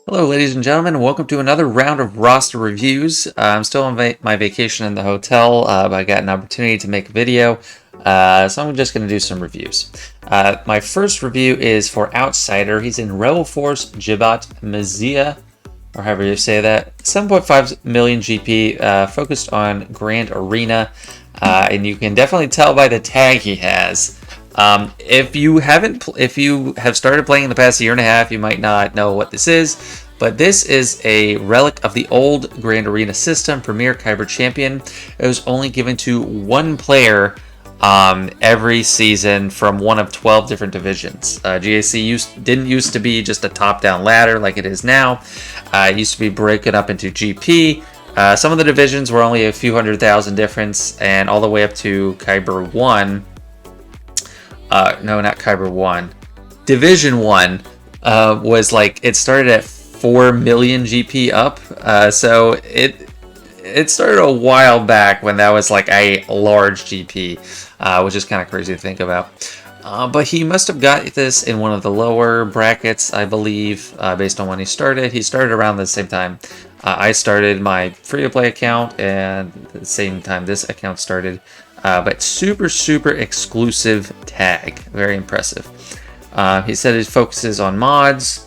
Hello, ladies and gentlemen. Welcome to another round of roster reviews. I'm still on my vacation in the hotel, but I got an opportunity to make a video, so I'm just going to do some reviews. My first review is for Outsider. He's in Rebel Force Jibat Mazia, or however you say that. 7.5 million GP, focused on Grand Arena, and you can definitely tell by the tag he has. If you have started playing in the past year and a half, you might not know what this is, but this is a relic of the old Grand Arena system, Premier Kyber Champion. It was only given to one player every season from one of 12 different divisions. GAC didn't used to be just a top-down ladder like it is now. It used to be broken up into GP. Some of the divisions were only a few 100,000 difference, and all the way up to Kyber 1. No, not Kyber 1. Division 1 was like, it started at 4 million GP up. So it started a while back when that was like a large GP, which is kind of crazy to think about. But he must have got this in one of the lower brackets, I believe, based on when he started. He started around the same time I started my free-to-play account, and at the same time this account started. But super exclusive tag. Very impressive. He said he focuses on mods,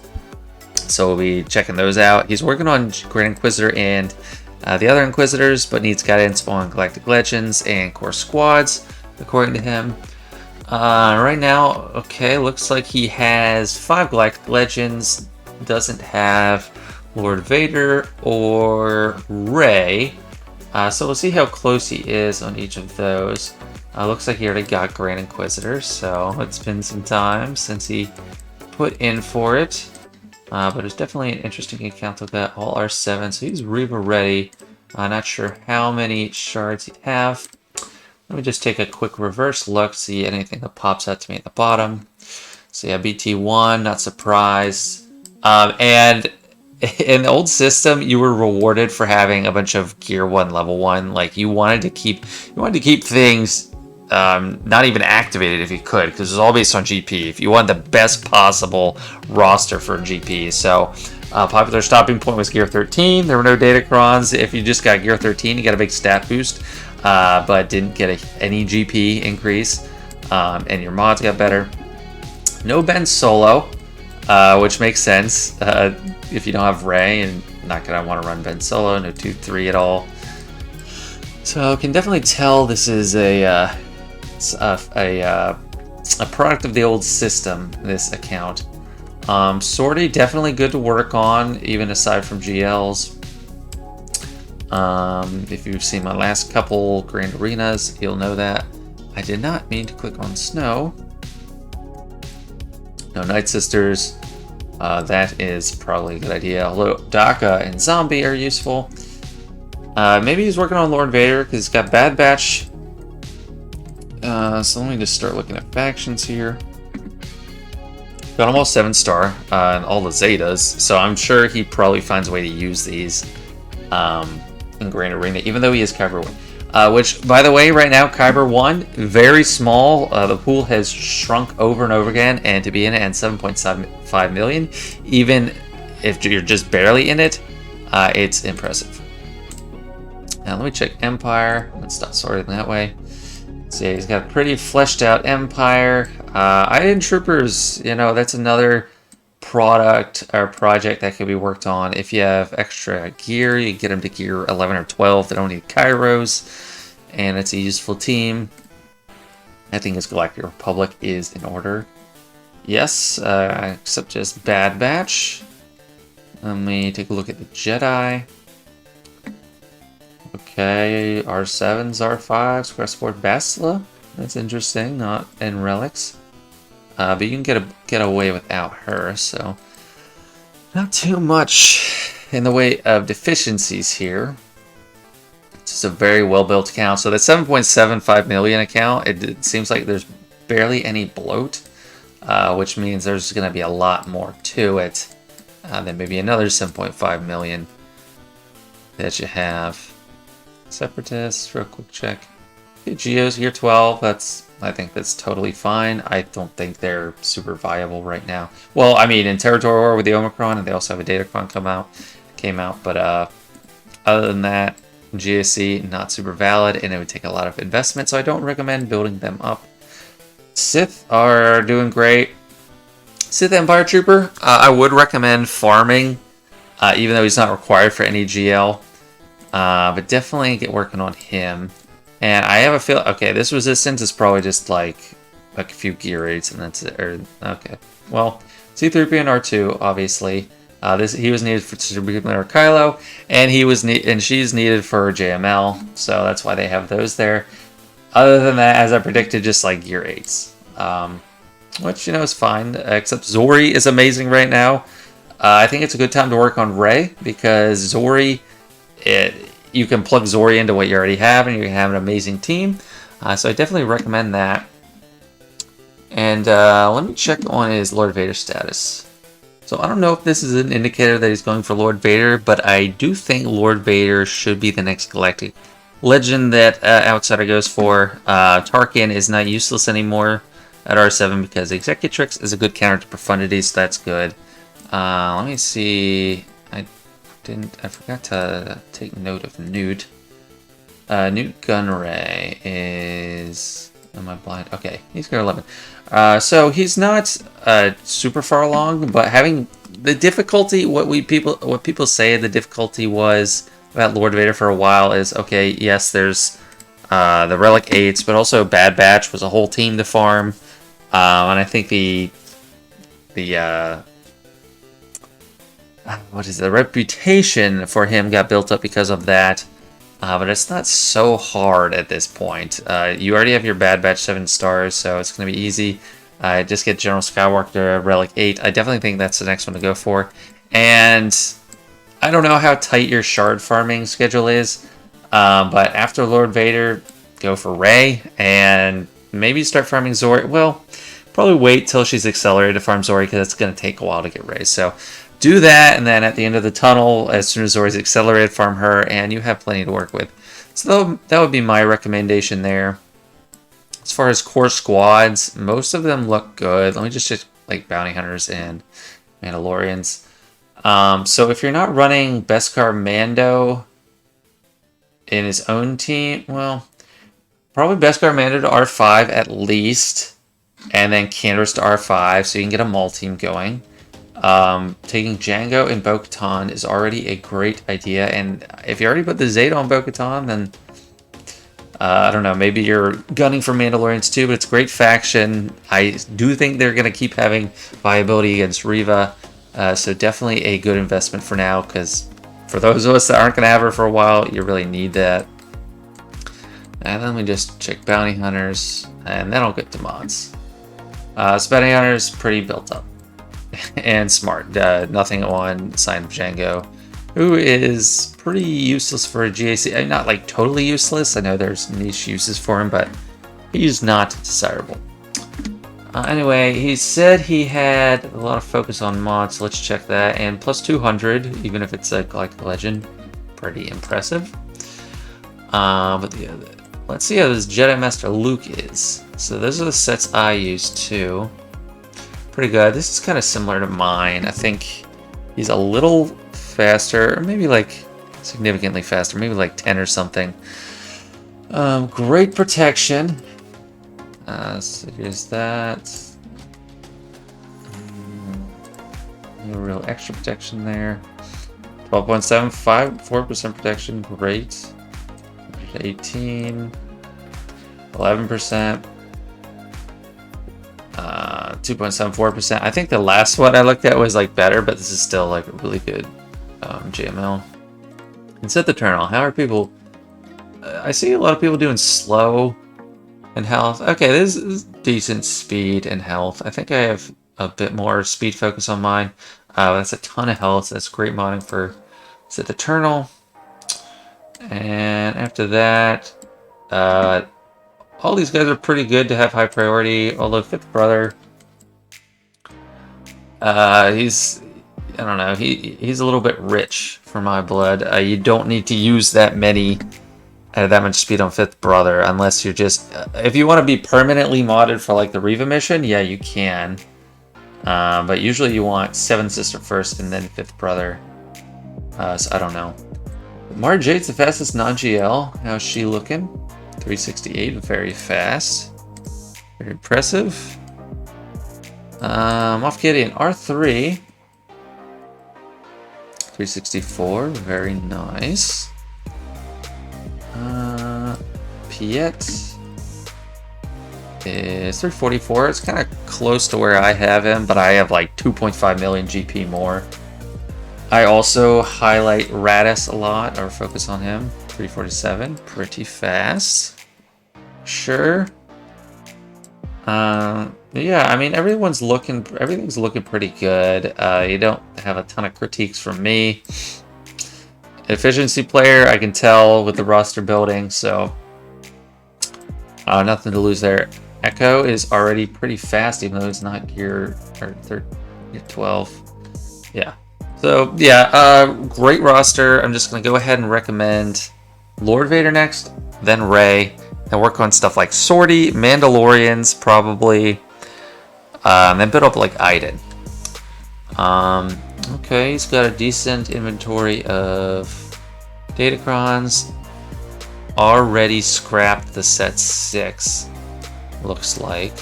so we'll be checking those out. He's working on Grand Inquisitor and the other Inquisitors, but needs guidance on Galactic Legends and Core Squads, according to him. Right now, okay, looks like he has 5 Galactic Legends, doesn't have Lord Vader or Rey. So we'll see how close he is on each of those. Looks like he already got Grand Inquisitor, so it's been some time since he put in for it. But it's definitely an interesting account to look at. All R7, so he's Reva ready. Not sure how many shards he'd have. Let me just take a quick reverse look, see anything that pops out to me at the bottom. So yeah, BT1, not surprised. And in the old system, you were rewarded for having a bunch of Gear 1, Level 1. Like, you wanted to keep things not even activated if you could, because it was all based on GP. If you want the best possible roster for GP. So, popular stopping point was Gear 13. There were no Datacrons. If you just got Gear 13, you got a big stat boost, but didn't get any GP increase, and your mods got better. No Ben Solo, which makes sense if you don't have Rey and not gonna want to run Ben Solo. No 2-3 at all. So can definitely tell this is a product of the old system. This account, Sortie definitely good to work on, even aside from GLs. If you've seen my last couple Grand Arenas, you'll know that I did not mean to click on Snow. No Night Sisters. That is probably a good idea. Although Daka and Zombie are useful. Maybe he's working on Lord Vader because he's got Bad Batch. So let me just start looking at factions here. Got almost 7-star and all the Zetas, so I'm sure he probably finds a way to use these in Grand Arena, even though he is Kyber 1. Which, by the way, right now, Kyber 1, very small. The pool has shrunk over and over again, and to be in it at 7.75 million, even if you're just barely in it, it's impressive. Now, let me check Empire. Let's start sorting that way. So, yeah, he's got a pretty fleshed out Empire. Iron Troopers, you know, that's another product or project that could be worked on. If you have extra gear, you can get them to gear 11 or 12. They don't need Kairos, and it's a useful team. I think his Galactic Republic is in order. Yes, except just Bad Batch. Let me take a look at the Jedi. Okay, R7s, R5s, Crestport Bastila. That's interesting, not in Relics. But you can get away without her, so not too much in the way of deficiencies here. It's just a very well-built account. So the 7.75 million account, it seems like there's barely any bloat, which means there's going to be a lot more to it than maybe another 7.5 million that you have. Separatists, real quick check. Geos year 12. I think that's totally fine. I don't think they're super viable right now. Well, I mean, in Territory War with the Omicron, and they also have a Datacron came out. But other than that, GSC not super valid, and it would take a lot of investment. So I don't recommend building them up. Sith are doing great. Sith Empire Trooper, I would recommend farming, even though he's not required for any GL. But definitely get working on him. And I have a feel. Okay, this resistance is probably just like a few gear rates, and that's it. Okay, well, C3PO and R2, obviously. He was needed for Super Kylo, and she's needed for JML, so that's why they have those there. Other than that, as I predicted, just like gear 8s, which is fine. Except Zori is amazing right now. I think it's a good time to work on Rey because Zori, you can plug Zori into what you already have, and you can have an amazing team. So I definitely recommend that. And let me check on his Lord Vader status. So I don't know if this is an indicator that he's going for Lord Vader, but I do think Lord Vader should be the next galactic legend that Outsider goes for. Tarkin is not useless anymore at R7 because Executrix is a good counter to Profundity, so that's good. Let me see. I forgot to take note of Newt. Newt Gunray is... Am I blind? Okay, he's got 11. So he's not super far along, but having the difficulty, what people say the difficulty was about Lord Vader for a while is, okay, yes, there's the Relic 8s, but also Bad Batch was a whole team to farm. And I think the reputation for him got built up because of that. But it's not so hard at this point. You already have your Bad Batch 7 stars, so it's going to be easy. Just get General Skywalker, Relic 8. I definitely think that's the next one to go for. And I don't know how tight your shard farming schedule is, but after Lord Vader, go for Rey, and maybe start farming Zori. Well, probably wait till she's accelerated to farm Zori, because it's going to take a while to get Rey. So do that, and then at the end of the tunnel, as soon as Zori's accelerated, farm her, and you have plenty to work with. So that would be my recommendation there. As far as core squads, most of them look good. Let me just check like Bounty Hunters and Mandalorians. So if you're not running Beskar Mando in his own team, well, probably Beskar Mando to R5 at least, and then Canderous to R5, so you can get a Maul team going. Taking Jango and Bo-Katan is already a great idea, and if you already put the Zeta on Bo-Katan, then I don't know, maybe you're gunning for Mandalorians too, but it's a great faction. I do think they're going to keep having viability against Reva, so definitely a good investment for now, because for those of us that aren't going to have her for a while, you really need that. And then we just check Bounty Hunters, and then I'll get to mods. So Bounty Hunters pretty built up and smart. Nothing on Sign of Jango, who is pretty useless for a GAC. Not like totally useless. I know there's niche uses for him, but he's not desirable. Anyway, he said he had a lot of focus on mods, so let's check that. And plus 200, even if it's like a legend, pretty impressive. But let's see how this Jedi Master Luke is. So those are the sets I use too. Pretty good. This is kind of similar to mine. I think he's a little faster, or maybe like significantly faster, maybe like 10 or something. Great protection. So here's that. No real extra protection there. 12.75, 4% protection, great. 18, 11%. 2.74%. I think the last one I looked at was like better, but this is still like a really good JML. And set the turn on. How are people? I see a lot of people doing slow and health. Okay, this is decent speed and health. I think I have a bit more speed focus on mine. That's a ton of health. That's great modding for Set the Eternal. And after that, all these guys are pretty good to have high priority. Although Fifth Brother, he's, I don't know, he's a little bit rich for my blood. You don't need to use that many that much speed on Fifth Brother, unless you're just... if you want to be permanently modded for like the Riva mission, yeah, you can. But usually you want 7th Sister first and then Fifth Brother. So I don't know. Mara Jade's the fastest non-GL. How's she looking? 368, very fast. Very impressive. Moff Gideon, R3. 364, very nice. Piet is 344. It's kind of close to where I have him, but I have like 2.5 million GP more. I also highlight Radis a lot, or focus on him. 347, pretty fast. Sure. Yeah, I mean everything's looking pretty good. You don't have a ton of critiques from me. Efficiency player, I can tell with the roster building, so nothing to lose there. Echo is already pretty fast, even though it's not gear 12. Yeah. So yeah, great roster. I'm just gonna go ahead and recommend Lord Vader next, then Rey, and work on stuff like Sortie, Mandalorians probably, then build up like Iden. Okay, he's got a decent inventory of Datacrons. Already scrapped the set 6, looks like.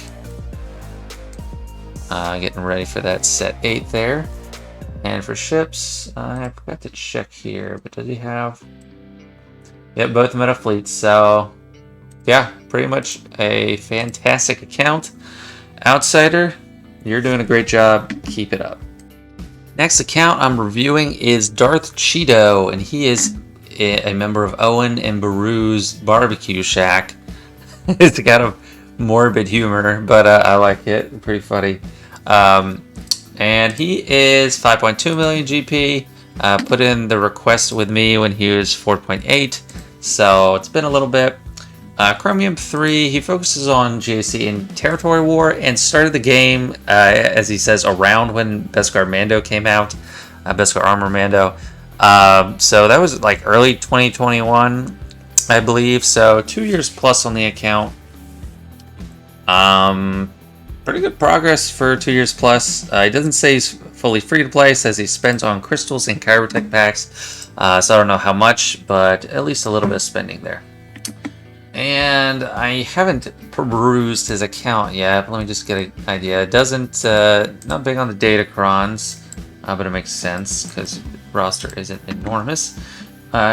Getting ready for that set 8 there. And for ships, I forgot to check here, but does he have... Yep, both meta fleets, so... yeah, pretty much a fantastic account. Outsider, you're doing a great job. Keep it up. Next account I'm reviewing is Darthcheeto, and he is a member of Owen and Baru's Barbecue Shack. It's got a morbid humor, but I like it. Pretty funny. And he is 5.2 million GP. Put in the request with me when he was 4.8, so it's been a little bit. Chromium 3, he focuses on GAC in Territory War and started the game, as he says, around when Beskar Mando came out, Beskar Armor Mando. So that was like early 2021, I believe, so 2 years plus on the account. Pretty good progress for 2 years plus. He doesn't say he's fully free to play, says he spends on crystals and Chirotech packs, so I don't know how much, but at least a little bit of spending there. And I haven't perused his account yet, but let me just get an idea. It doesn't, not big on the Datacrons, but it makes sense because roster isn't enormous.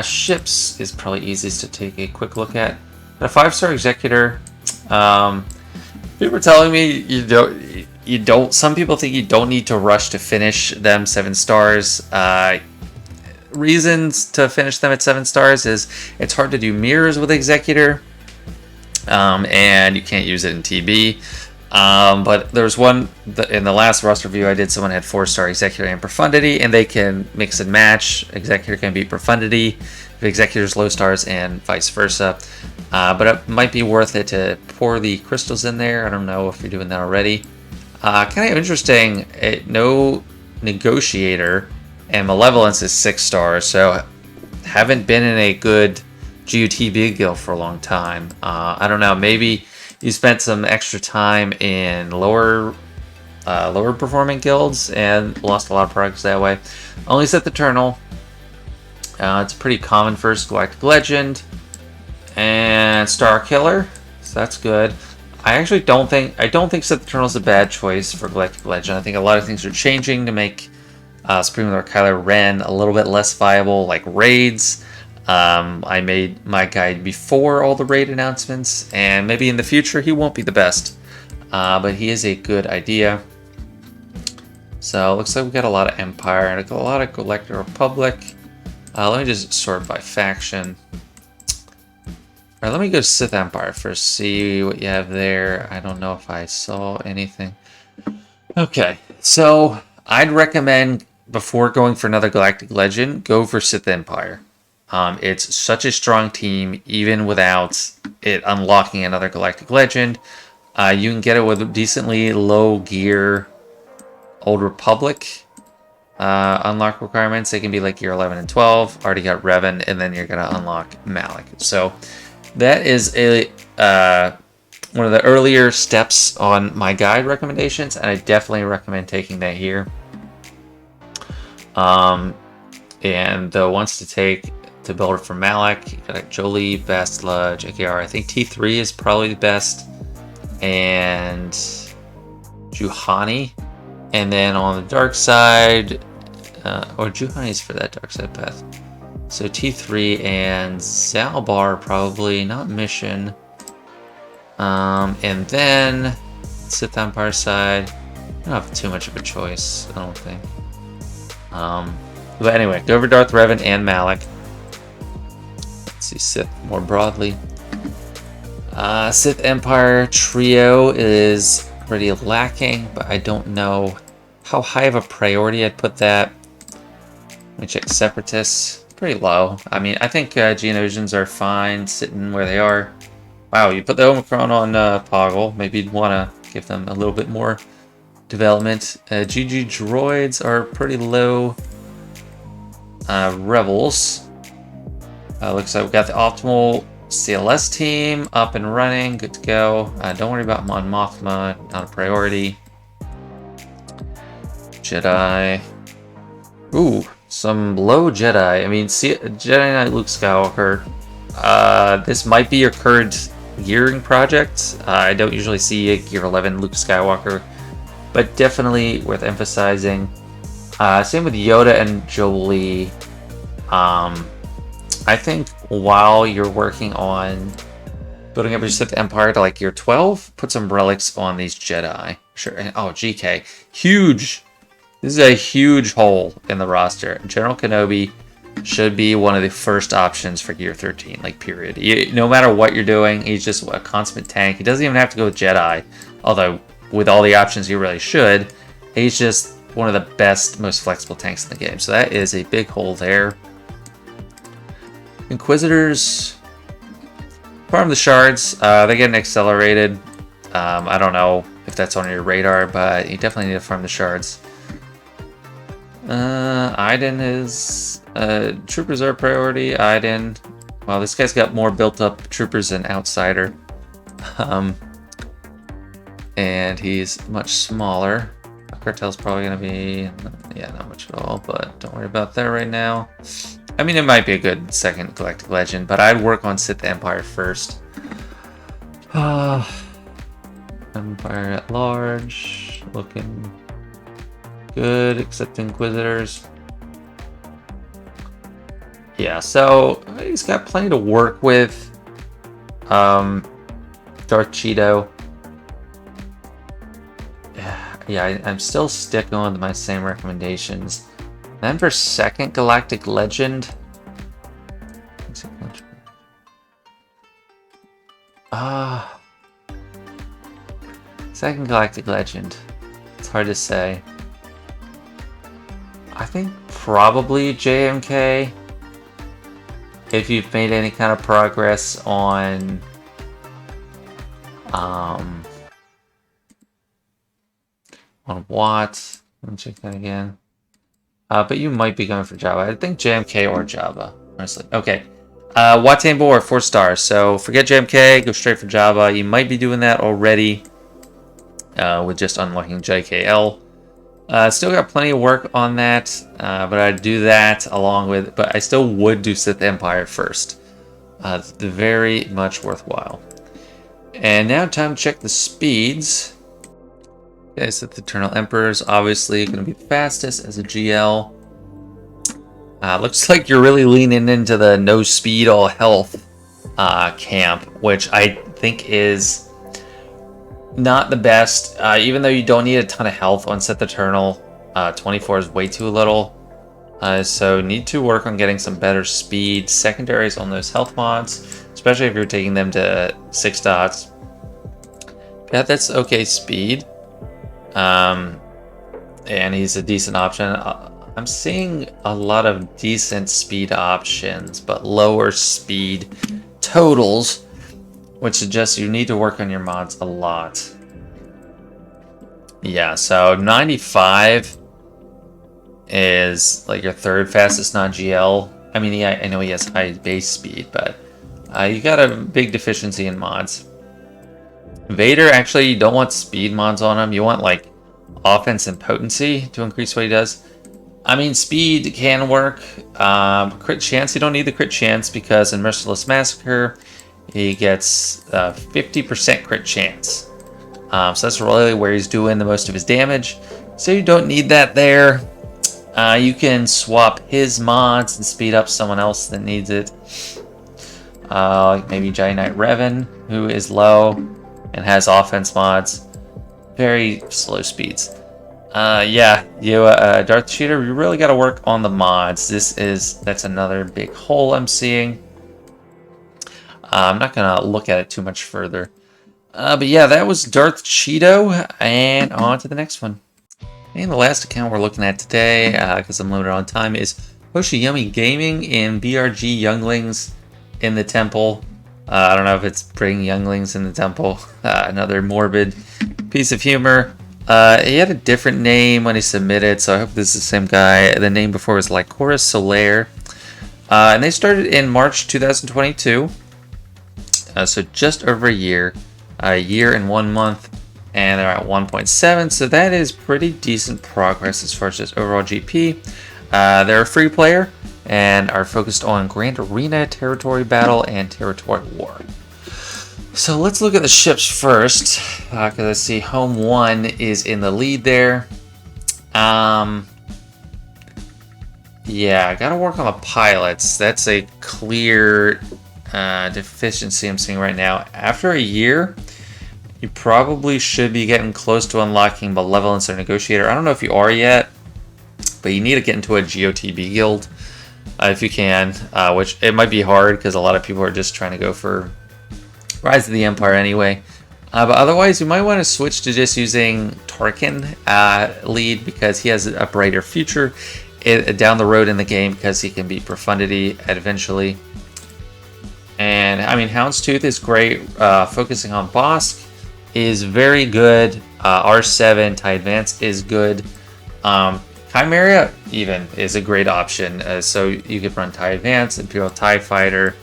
Ships is probably easiest to take a quick look at. A 5-star Executor. People are telling me you don't. Some people think you don't need to rush to finish them 7 stars. Reasons to finish them at 7 stars is it's hard to do mirrors with Executor. And you can't use it in TB. But there was one in the last roster review I did. Someone had 4-star Executor and Profundity, and they can mix and match. Executor can beat Profundity if Executor's low stars, and vice versa. But it might be worth it to pour the crystals in there. I don't know if you're doing that already. Kind of interesting. No Negotiator, and Malevolence is 6 stars, so haven't been in a good GUTB guild for a long time. I don't know, maybe you spent some extra time in lower performing guilds and lost a lot of progress that way. Only Sith Eternal. It's a pretty common first Galactic Legend. And Star Killer, so that's good. I actually don't think Sith Eternal is a bad choice for Galactic Legend. I think a lot of things are changing to make Supreme Lord Kylo Ren a little bit less viable, like raids. I made my guide before all the raid announcements, and maybe in the future he won't be the best, but he is a good idea. So it looks like we got a lot of Empire and a lot of Galactic Republic. Let me just sort by faction. All right, let me go to Sith Empire first, see what you have there. I don't know if I saw anything. Okay, so I'd recommend, before going for another Galactic Legend, go for Sith Empire. It's such a strong team, even without it unlocking another Galactic Legend. You can get it with decently low gear Old Republic. unlock requirements. They can be like year 11 and 12. Already got Revan, and then you're gonna unlock Malik. So that is a one of the earlier steps on my guide recommendations, and I definitely recommend taking that here. And the ones to take to build it for Malik, you got Jolie, Bastila, JKR. I think T3 is probably the best, and Juhani. And then on the dark side, or Juhani is for that dark side path. So T3 and Zalbar probably, not Mission. And then Sith Empire side, I don't have too much of a choice, I don't think. But anyway, go over Darth Revan and Malik. Let's see Sith more broadly. Sith Empire trio is pretty lacking, but I don't know how high of a priority I'd put that. Let me check Separatists. Pretty low. I mean, I think Geonosians are fine sitting where they are. Wow, you put the Omicron on Poggle. Maybe you'd want to give them a little bit more development. GG Droids are pretty low. Rebels. Looks like we got the optimal CLS team up and running. Good to go. Don't worry about Mon Mothma. Not a priority. Jedi. Ooh, some low Jedi. I mean, Jedi Knight Luke Skywalker. This might be your current gearing project. I don't usually see a Gear 11 Luke Skywalker, but definitely worth emphasizing. Same with Yoda and Jolie. I think while you're working on building up your Sith Empire to like Gear 12, put some relics on these Jedi. Sure. Oh, GK. Huge. This is a huge hole in the roster. General Kenobi should be one of the first options for Gear 13, like, period. No matter what you're doing, he's just a consummate tank. He doesn't even have to go with Jedi, although with all the options he really should. He's just one of the best, most flexible tanks in the game. So that is a big hole there. Inquisitors, farm the shards. They're getting accelerated. I don't know if that's on your radar, but you definitely need to farm the shards. Iden is troopers are a priority. Iden, well, this guy's got more built up troopers than Outsider, and he's much smaller. Cartel's probably gonna be, yeah, not much at all, but don't worry about that right now. I mean, it might be a good second Galactic Legend, but I'd work on Sith Empire first. Empire at large, looking good, except Inquisitors. Yeah, so he's got plenty to work with. Darthcheeto. Yeah, I'm still sticking with my same recommendations. Then for second Galactic Legend. Second Galactic Legend. It's hard to say. I think probably JMK. If you've made any kind of progress on Watt. Let me check that again. But you might be going for Java. I think JMK or Java, honestly. Okay. Watain Bor, 4 stars. So forget JMK, go straight for Java. You might be doing that already with just unlocking JKL. Still got plenty of work on that, but I'd do that along with, but I still would do Sith Empire first. It's very much worthwhile. And now time to check the speeds. Okay, Sith Eternal Emperor is obviously going to be the fastest as a GL. Looks like you're really leaning into the no speed, all health camp, which I think is not the best. Even though you don't need a ton of health on Sith Eternal, 24 is way too little. So need to work on getting some better speed. Secondaries on those health mods, especially if you're taking them to 6 dots. Yeah, that's okay speed. And he's a decent option. I'm seeing a lot of decent speed options, but lower speed totals, which suggests you need to work on your mods a lot. Yeah, so 95 is like your third fastest non-GL. I mean, yeah, I know he has high base speed, but you got a big deficiency in mods. Vader, actually, you don't want speed mods on him. You want like offense and potency to increase what he does. I mean, speed can work. Crit chance, you don't need the crit chance because in Merciless Massacre, he gets 50% crit chance. So that's really where he's doing the most of his damage. So you don't need that there. You can swap his mods and speed up someone else that needs it. Like maybe Giant Knight Revan, who is low and has offense mods. Very slow speeds. Yeah, you Darthcheeto, you really got to work on the mods. That's another big hole I'm seeing. I'm not gonna look at it too much further. But yeah, that was Darthcheeto, and on to the next one. And the last account we're looking at today, because I'm limited on time, is Hoshiyomi Gaming in BRG Younglings in the Temple. I don't know if it's bringing Younglings in the Temple. Another morbid piece of humor. He had a different name when he submitted, so I hope this is the same guy. The name before was Lycora Solaire. And they started in March 2022. So just over a year and 1 month, and they're at 1.7, so that is pretty decent progress as far as just overall GP. They're a free player and are focused on Grand Arena, Territory Battle, and Territory War. So let's look at the ships first, because I see Home 1 is in the lead there. Yeah, I gotta work on the pilots. That's a clear deficiency I'm seeing right now. After a year, you probably should be getting close to unlocking Malevolence or Negotiator. I don't know if you are yet, but you need to get into a GOTB guild if you can, which it might be hard because a lot of people are just trying to go for Rise of the Empire anyway. But otherwise, you might want to switch to just using Tarkin lead because he has a brighter future down the road in the game because he can beat Profundity eventually. And I mean, Houndstooth is great. Focusing on Bosk is very good. R7 TIE Advance is good. Chimera even is a great option. So you could run TIE Advance, Imperial TIE Fighter,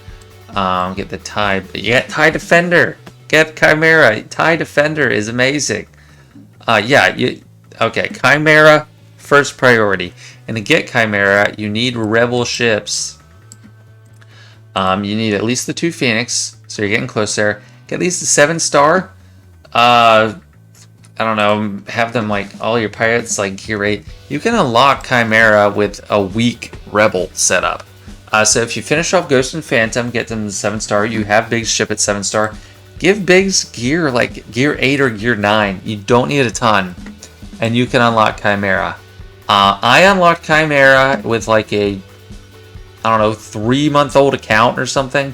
get the TIE. You get TIE Defender. Get Chimera. TIE Defender is amazing. Okay, Chimera first priority. And to get Chimera, you need Rebel ships. You need at least the 2 Phoenix, so you're getting close there. Get at least the 7-star. I don't know, have them like all your pirates like gear 8. You can unlock Chimera with a weak Rebel setup. So if you finish off Ghost and Phantom, get them the 7-star. You have Biggs ship at 7-star. Give Biggs gear like gear 8 or gear 9. You don't need a ton, and you can unlock Chimera. I unlocked Chimera with like a 3-month-old account or something,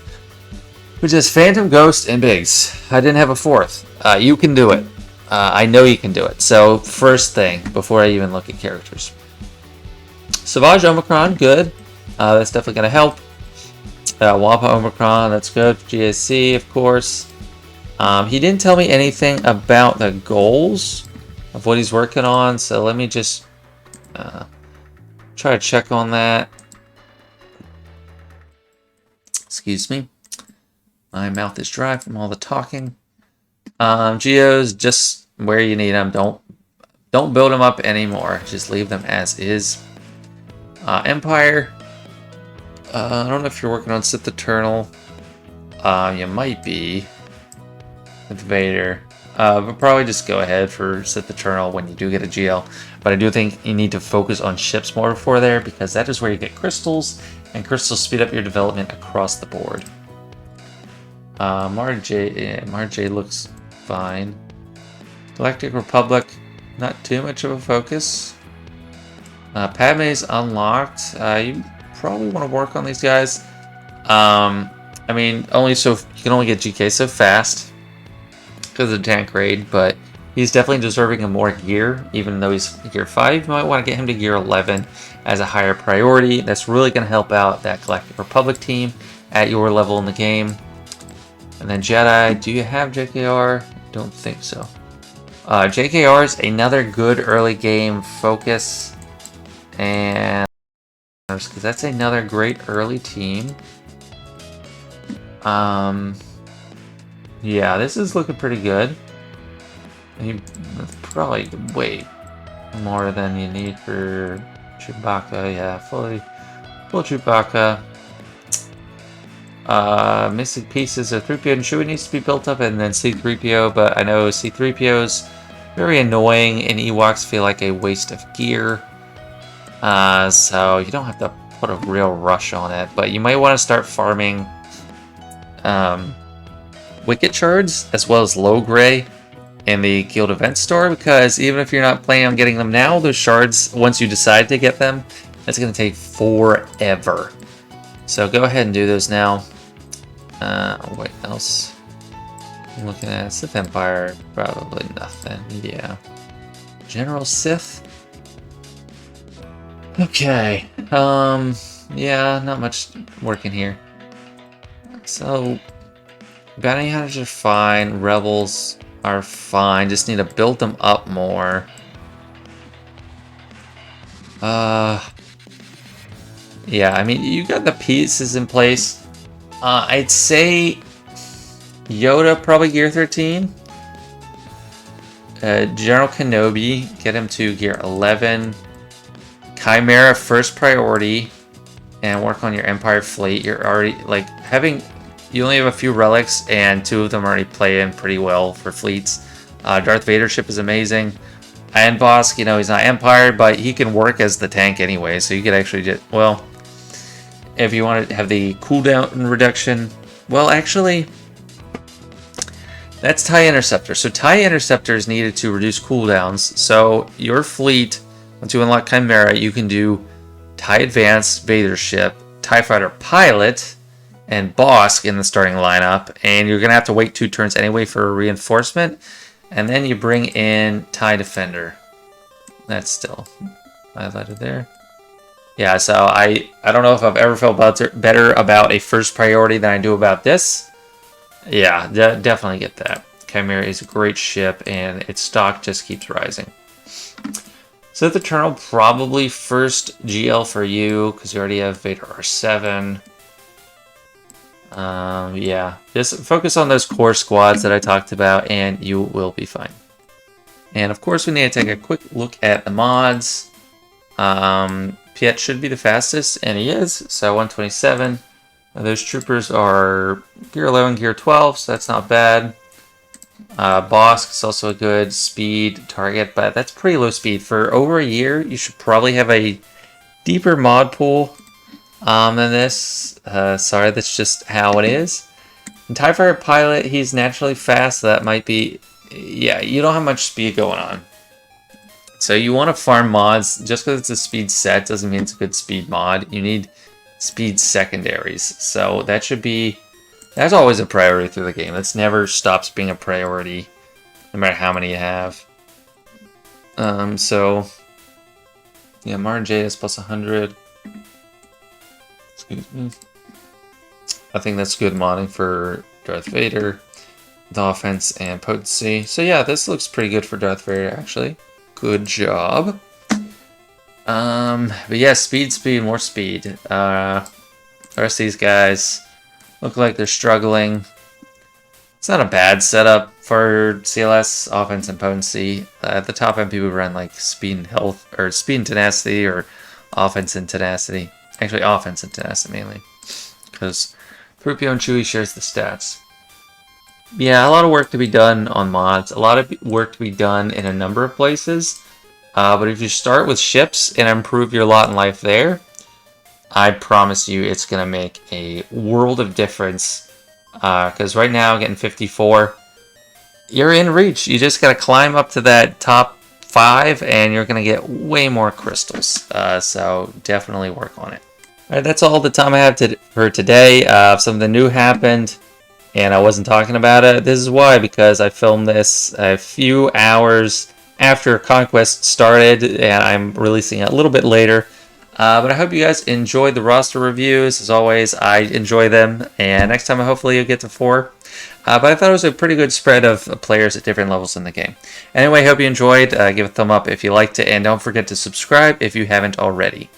which is Phantom, Ghost, and Biggs. I didn't have a 4th. You can do it. I know you can do it. So first thing, before I even look at characters. Savage Omicron, good. That's definitely going to help. Wampa Omicron, that's good. GSC, of course. He didn't tell me anything about the goals of what he's working on, so let me just try to check on that. Excuse me. My mouth is dry from all the talking. Geos, just where you need them. Don't build them up anymore. Just leave them as is. Empire. I don't know if you're working on Sith Eternal. You might be with Vader. But probably just go ahead for Sith Eternal when you do get a GL. But I do think you need to focus on ships more before there, because that is where you get crystals, and crystals speed up your development across the board. Marj looks fine. Galactic Republic, not too much of a focus. Padme's unlocked. You probably want to work on these guys. I mean, you can only get GK so fast because of the tank raid, but he's definitely deserving of more gear, even though he's gear 5. You might want to get him to gear 11 as a higher priority. That's really going to help out that Galactic Republic team at your level in the game. And then Jedi, do you have JKR? Don't think so. JKR is another good early game focus. And because that's another great early team. Yeah, this is looking pretty good. That's probably way more than you need for Chewbacca. Yeah, full Chewbacca. Missing pieces of 3PO and Chewie needs to be built up, and then C-3PO, but I know C-3PO's very annoying, and Ewoks feel like a waste of gear. So you don't have to put a real rush on it, but you might want to start farming Wicket Shards, as well as Low Gray in the Guild Event Store, because even if you're not planning on getting them now, those shards, once you decide to get them, it's going to take forever. So go ahead and do those now. What else? I'm looking at Sith Empire, probably nothing. Yeah. General Sith? Okay. Yeah, not much working here. So, bounty hunters are fine. Rebels are fine. Just need to build them up more. Yeah, I mean, you got the pieces in place. I'd say Yoda, probably gear 13. General Kenobi, get him to gear 11. Chimera, first priority. And work on your Empire fleet. You're already, like, you only have a few relics, and 2 of them already play in pretty well for fleets. Darth Vader ship is amazing. And Bosk, you know, he's not Empire, but he can work as the tank anyway, so you could actually just, well, if you want to have the cooldown reduction, well, actually, that's TIE Interceptor. So TIE Interceptor is needed to reduce cooldowns. So your fleet, once you unlock Chimera, you can do TIE Advanced, Vader ship, TIE Fighter Pilot, and Bosk in the starting lineup. And you're going to have to wait 2 turns anyway for a reinforcement. And then you bring in TIE Defender. That's still highlighted there. Yeah, so I don't know if I've ever felt better about a first priority than I do about this. Yeah, definitely get that. Chimera is a great ship, and its stock just keeps rising. So the Eternal, probably first GL for you, because you already have Vader R7. Yeah, just focus on those core squads that I talked about, and you will be fine. And of course, we need to take a quick look at the mods. Piet should be the fastest, and he is, so 127. Those troopers are gear 11, gear 12, so that's not bad. Bosk is also a good speed target, but that's pretty low speed. For over a year, you should probably have a deeper mod pool than this. Sorry, that's just how it is. And TIE Fighter Pilot, he's naturally fast, so that might be... Yeah, you don't have much speed going on. So you want to farm mods. Just because it's a speed set doesn't mean it's a good speed mod. You need speed secondaries. So that should be... That's always a priority through the game. That never stops being a priority, no matter how many you have. So... Yeah, Martin J is plus 100. Excuse me. I think that's good modding for Darth Vader. The offense and potency. So yeah, this looks pretty good for Darth Vader, actually. Good job. But yeah, speed, more speed. The rest of these guys look like they're struggling. It's not a bad setup for CLS, offense and potency. At the top end, people run like speed and health, or speed and tenacity, or offense and tenacity. Actually, offense and tenacity mainly, because 3PO and Chewie shares the stats. Yeah, a lot of work to be done on mods. A lot of work to be done in a number of places. But if you start with ships and improve your lot in life there, I promise you it's going to make a world of difference. Because right now, getting 54, you're in reach. You just got to climb up to that top 5, and you're going to get way more crystals. So definitely work on it. All right, that's all the time I have for today. Something new happened, and I wasn't talking about it. This is why, because I filmed this a few hours after Conquest started, and I'm releasing it a little bit later. But I hope you guys enjoyed the roster reviews. As always, I enjoy them, and next time hopefully you'll get to 4. But I thought it was a pretty good spread of players at different levels in the game. Anyway, hope you enjoyed. Give a thumb up if you liked it, and don't forget to subscribe if you haven't already.